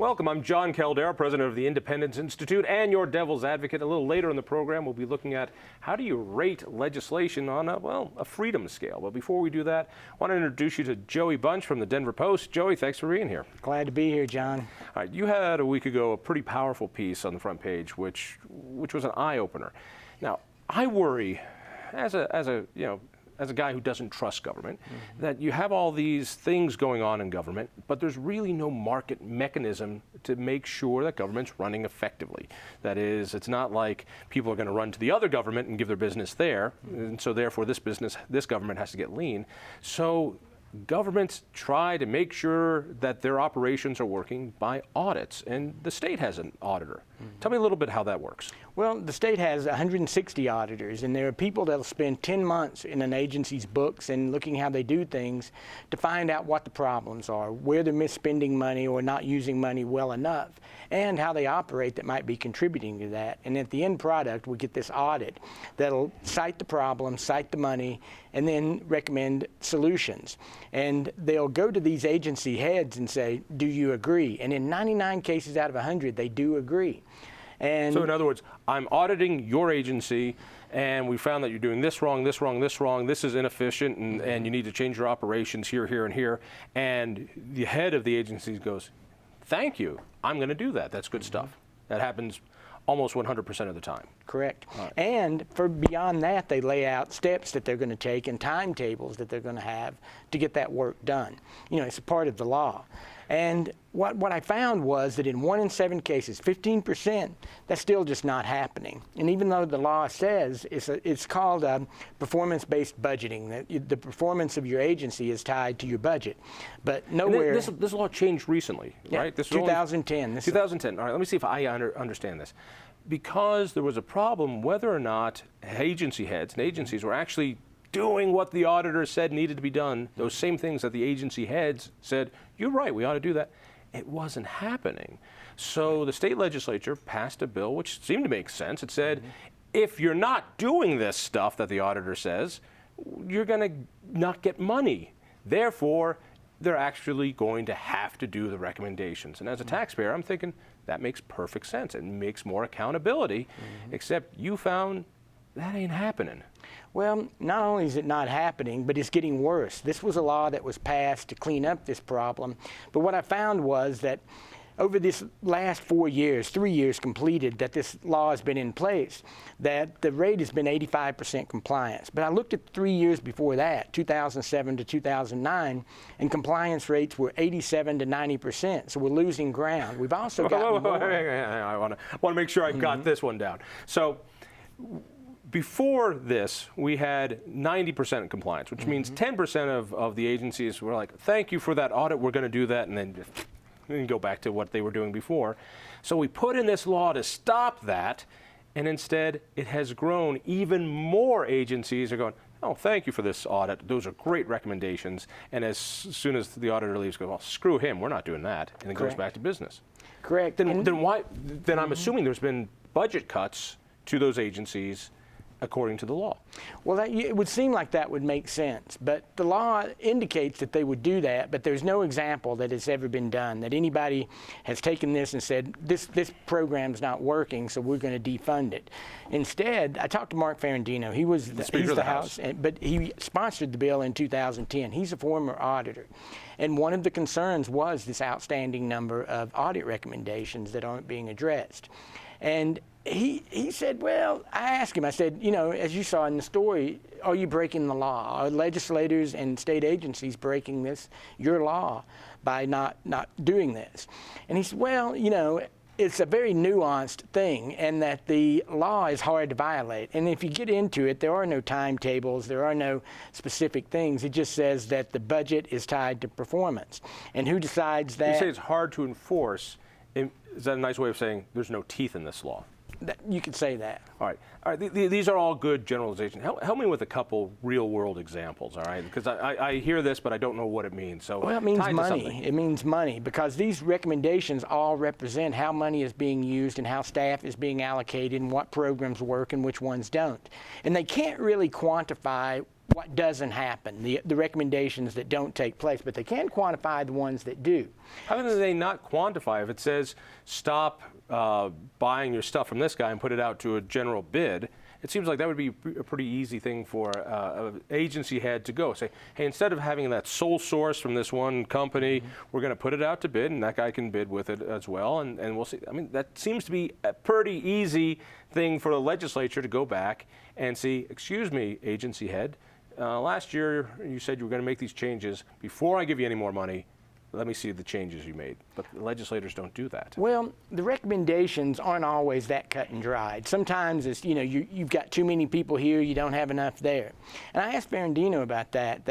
Welcome, I'm Jon Caldara, president of the Independence Institute and your devil's advocate. A little later in the program, we'll be looking at how do you rate legislation on a freedom scale. But before we do that, I want to introduce you to Joey Bunch from the Denver Post. Joey, thanks for being here. Glad to be here, John. All right, you had a week ago a pretty powerful piece on the front page, which was an eye-opener. Now, I worry, as a guy who doesn't trust government, that you have all these things going on in government, but there's really no market mechanism to make sure that government's running effectively. That is, it's not like people are going to run to the other government and give their business there, and so therefore this government has to get lean. So governments try to make sure that their operations are working by audits, and the state has an auditor. Tell me a little bit how that works. Well, the state has 160 auditors, and there are people that will spend 10 months in an agency's books and looking how they do things to find out what the problems are, where they're misspending money or not using money well enough, and how they operate that might be contributing to that. And at the end product, we get this audit that'll cite the problem, cite the money, and then recommend solutions. And they'll go to these agency heads and say, do you agree? And in 99 cases out of 100, they do agree. And so in other words, I'm auditing your agency, and we found that you're doing this wrong, this wrong, this wrong, this is inefficient, and you need to change your operations here, here, and here. And the head of the agency goes, thank you, I'm going to do that. That's good stuff. That happens almost 100% of the time. Correct. Right. And for beyond that, they lay out steps that they're going to take and timetables that they're going to have to get that work done. You know, it's a part of the law. And what I found was that in 1 in 7 cases, 15%, that's still just not happening. And even though the law says it's called performance-based budgeting, that the performance of your agency is tied to your budget, but nowhere. This law changed recently, right? This 2010. 2010. All right, let me see if I understand this. Because there was a problem whether or not agency heads and agencies were actually doing what the auditor said needed to be done, those same things that the agency heads said, you're right, we ought to do that. It wasn't happening. So the state legislature passed a bill which seemed to make sense. It said, if you're not doing this stuff that the auditor says, you're going to not get money. Therefore, they're actually going to have to do the recommendations. And as a taxpayer, I'm thinking, that makes perfect sense. It makes more accountability, except you found that ain't happening. Well, not only is it not happening, but it's getting worse. This was a law that was passed to clean up this problem. But what I found was that over this last 4 years, 3 years completed that this law has been in place, that the rate has been 85% compliance. But I looked at 3 years before that, 2007 to 2009, and compliance rates were 87 to 90%. So we're losing ground. We've also got more. I want to make sure I got this one down. So before this, we had 90% compliance, which means 10% of the agencies were like, thank you for that audit, we're going to do that, and then go back to what they were doing before. So we put in this law to stop that, and instead it has grown. Even more agencies are going, oh, thank you for this audit. Those are great recommendations. And as soon as the auditor leaves, go, well, screw him, we're not doing that, and it goes back to business. Correct. Then I'm assuming there's been budget cuts to those agencies according to the law. Well, it would seem like that would make sense, but the law indicates that they would do that, but there's no example that it's ever been done, that anybody has taken this and said, this program's not working, so we're going to defund it. Instead, I talked to Mark Ferrandino. He's the House, but he sponsored the bill in 2010. He's a former auditor. And one of the concerns was this outstanding number of audit recommendations that aren't being addressed. And he said, well, I asked him, I said, you know, as you saw in the story, are you breaking the law? Are legislators and state agencies breaking your law by not doing this? And he said, well, you know, it's a very nuanced thing, and that the law is hard to violate. And if you get into it, there are no timetables, there are no specific things. It just says that the budget is tied to performance. And who decides that? You say it's hard to enforce. Is that a nice way of saying there's no teeth in this law? You could say that. All right. These are all good generalizations. Help me with a couple real-world examples, all right? Because I hear this, but I don't know what it means. So well, it means money. It means money, because these recommendations all represent how money is being used and how staff is being allocated and what programs work and which ones don't. And they can't really quantify what doesn't happen, the recommendations that don't take place, but they can quantify the ones that do. How can they not quantify if it says stop buying your stuff from this guy and put it out to a general bid? It seems like that would be a pretty easy thing for an agency head to go say, hey, instead of having that sole source from this one company, we're going to put it out to bid, and that guy can bid with it as well, and we'll see. I mean, that seems to be a pretty easy thing for the legislature to go back and see, excuse me, agency head, last year you said you were going to make these changes. Before I give you any more money, let me see the changes you made. But the legislators don't do that. Well, the recommendations aren't always that cut and dried. Sometimes it's, you've got too many people here, you don't have enough there. And I asked Ferrandino about that,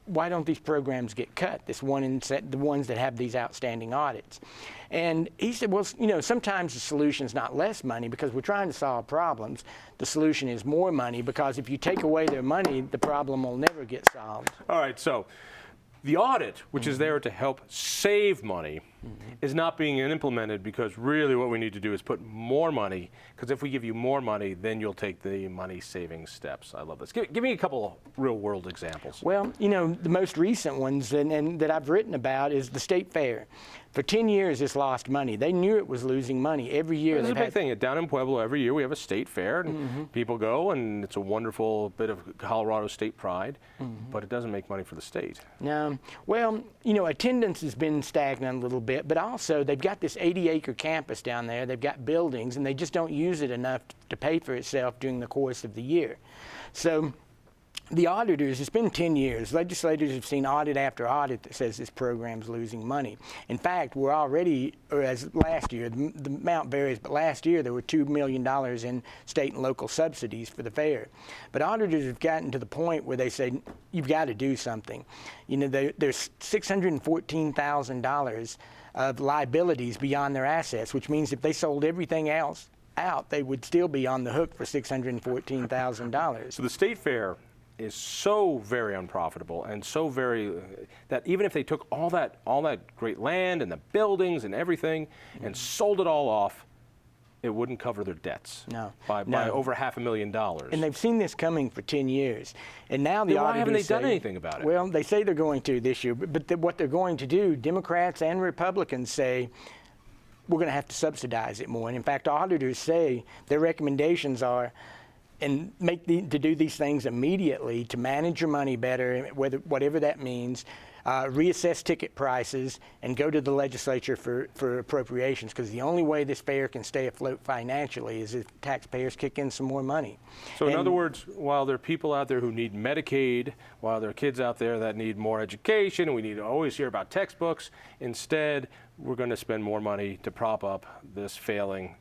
why don't these programs get cut, the ones that have these outstanding audits? And he said, well, sometimes the solution is not less money because we're trying to solve problems. The solution is more money because if you take away their money, the problem will never get solved. All right, so the audit, which is there to help save money, is not being implemented because really what we need to do is put more money, because if we give you more money, then you'll take the money-saving steps. I love this. Give me a couple of real-world examples. Well, the most recent ones and that I've written about is the state fair. For 10 years, it's lost money. They knew it was losing money every year. This is a big thing. Down in Pueblo, every year we have a state fair, and people go, and it's a wonderful bit of Colorado state pride, but it doesn't make money for the state. No. Well, attendance has been stagnant a little bit, but also they've got this 80-acre campus down there. They've got buildings, and they just don't use it enough to pay for itself during the course of the year. So the auditors, it's been 10 years. Legislators have seen audit after audit that says this program's losing money. In fact, we're already, or as last year, the amount varies, but last year there were $2 million in state and local subsidies for the fair. But auditors have gotten to the point where they say, you've got to do something. There's $614,000 of liabilities beyond their assets, which means if they sold everything else out, they would still be on the hook for $614,000. So the state fair is so very unprofitable and so very that even if they took all that great land and the buildings and everything and sold it all off, it wouldn't cover their dets. By over $500,000. And they've seen this coming for 10 years. And now the auditors why haven't they done anything about it? Well, they say they're going to this year, but what they're going to do, Democrats and Republicans say, we're going to have to subsidize it more. And in fact, auditors say their recommendations are to do these things immediately to manage your money better, whatever that means, reassess ticket prices, and go to the legislature for appropriations, because the only way this fair can stay afloat financially is if taxpayers kick in some more money. So in other words, while there are people out there who need Medicaid, while there are kids out there that need more education, and we need to always hear about textbooks, instead we're going to spend more money to prop up this failing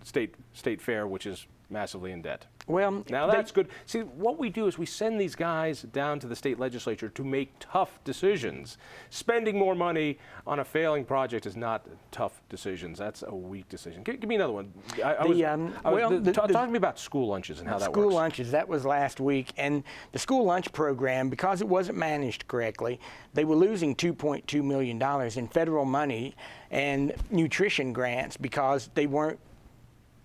state fair, which is massively in debt. Well, now that's good. See, what we do is we send these guys down to the state legislature to make tough decisions. Spending more money on a failing project is not tough decisions. That's a weak decision. Give me another one. Talk to me about school lunches and how that works. School lunches, that was last week. And the school lunch program, because it wasn't managed correctly, they were losing $2.2 million in federal money and nutrition grants because they weren't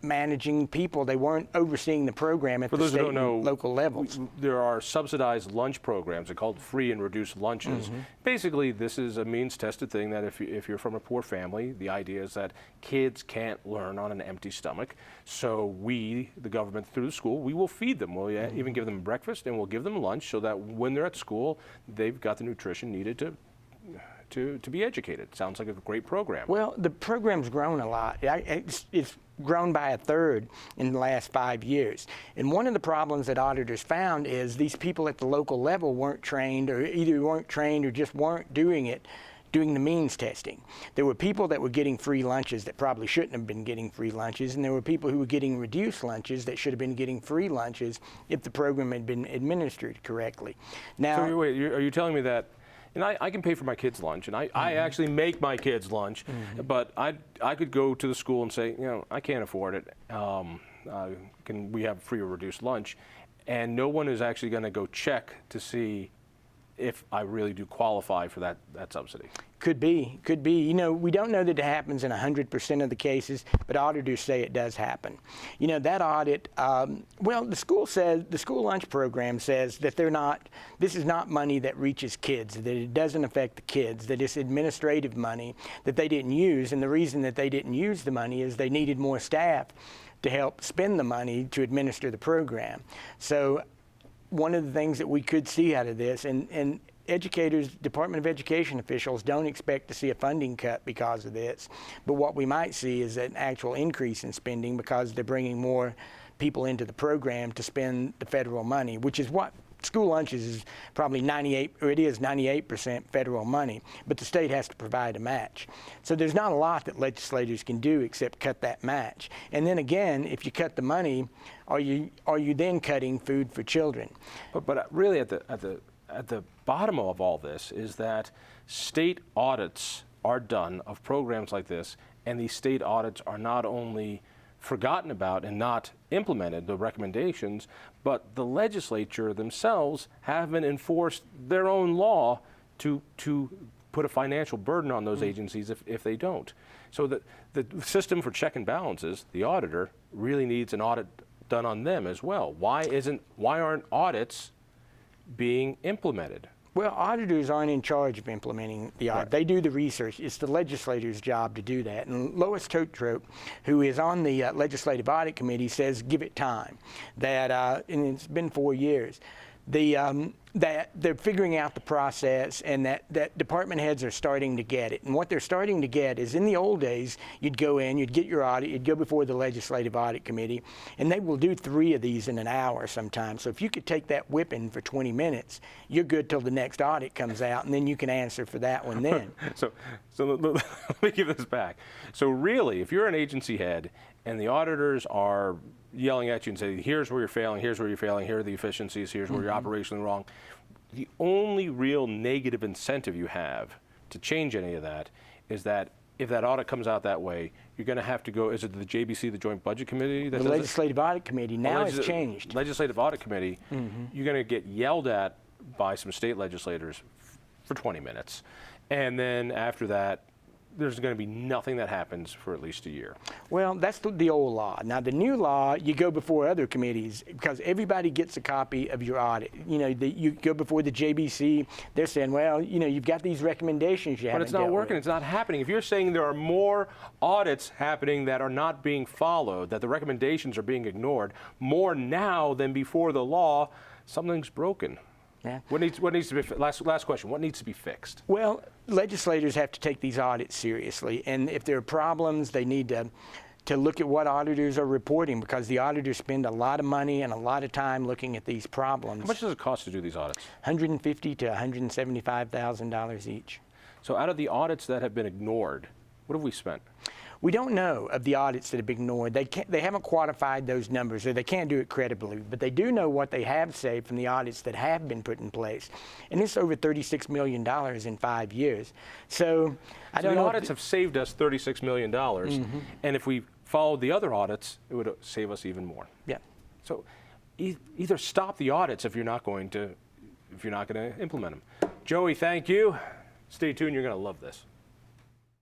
managing people. They weren't overseeing the program at the state and local levels. There are subsidized lunch programs. They're called free and reduced lunches. Basically, this is a means-tested thing that if you're from a poor family, the idea is that kids can't learn on an empty stomach. So we, the government, through the school, we will feed them. We'll even give them breakfast, and we'll give them lunch so that when they're at school, they've got the nutrition needed to be educated. Sounds like a great program. Well, the program's grown a lot. It's grown by 1/3 in the last 5 years. And one of the problems that auditors found is these people at the local level weren't trained, or either weren't trained or just weren't doing the means testing. There were people that were getting free lunches that probably shouldn't have been getting free lunches, and there were people who were getting reduced lunches that should have been getting free lunches if the program had been administered correctly. Now, so wait, are you telling me that? And I can pay for my kids' lunch, and I actually make my kids' lunch, but I could go to the school and say, I can't afford it. Can we have free or reduced lunch? And no one is actually going to go check to see if I really do qualify for that subsidy. Could be. You know, we don't know that it happens in 100% of the cases, but auditors say it does happen. You know, that audit, well, the school lunch program says that this is not money that reaches kids, that it doesn't affect the kids, that it's administrative money that they didn't use, and the reason that they didn't use the money is they needed more staff to help spend the money to administer the program. So one of the things that we could see out of this, and educators, Department of Education officials don't expect to see a funding cut because of this, but what we might see is an actual increase in spending because they're bringing more people into the program to spend the federal money, which is what school lunches is probably 98% federal money, but the state has to provide a match. So there's not a lot that legislators can do except cut that match. And then again, if you cut the money, are you then cutting food for children? But really at the bottom of all this is that state audits are done of programs like this, and these state audits are not only forgotten about and not implemented, the recommendations, but the legislature themselves haven't enforced their own law to put a financial burden on those agencies if they don't. So the system for check and balances, the auditor, really needs an audit done on them as well. Why aren't audits being implemented? Well, auditors aren't in charge of implementing the audit. Right. They do the research. It's the legislator's job to do that. And Lois Totrope, who is on the Legislative Audit Committee, says give it time. That and it's been 4 years. That they're figuring out the process, and that department heads are starting to get it. And what they're starting to get is, in the old days, you'd go in, you'd get your audit, you'd go before the Legislative Audit Committee, and they will do 3 of these in an hour sometimes. So if you could take that whipping for 20 minutes, you're good till the next audit comes out, and then you can answer for that one then. So let me give this back. So really, if you're an agency head and the auditors are yelling at you and saying, here's where you're failing, here are the efficiencies, here's where you're operationally wrong, the only real negative incentive you have to change any of that is that if that audit comes out that way, you're going to have to go, is it the JBC, the Joint Budget Committee? That The does Legislative Audit Committee now has changed. Legislative Audit Committee, you're going to get yelled at by some state legislators for 20 minutes. And then after that, there's going to be nothing that happens for at least a year. Well, that's the old law. Now, the new law, you go before other committees because everybody gets a copy of your audit. You know, you go before the JBC. They're saying, well, you know, you've got these recommendations you haven't But it's not working. with. It's not happening. If you're saying there are more audits happening that are not being followed, that the recommendations are being ignored, more now than before the law, something's broken. Yeah. What needs to be last question? What needs to be fixed? Well, legislators have to take these audits seriously, and if there are problems, they need to look at what auditors are reporting, because the auditors spend a lot of money and a lot of time looking at these problems. How much does it cost to do these audits? $150,000 to $175,000 each. So out of the audits that have been ignored, what have we spent? We don't know of the audits that have been ignored. They haven't quantified those numbers, or they can't do it credibly, but they do know what they have saved from the audits that have been put in place. And it's over $36 million in 5 years. So I don't know. The audits have saved us $36 million, and if we followed the other audits, it would save us even more. Yeah. So either stop the audits if you're not going to implement them. Joey, thank you. Stay tuned. You're going to love this.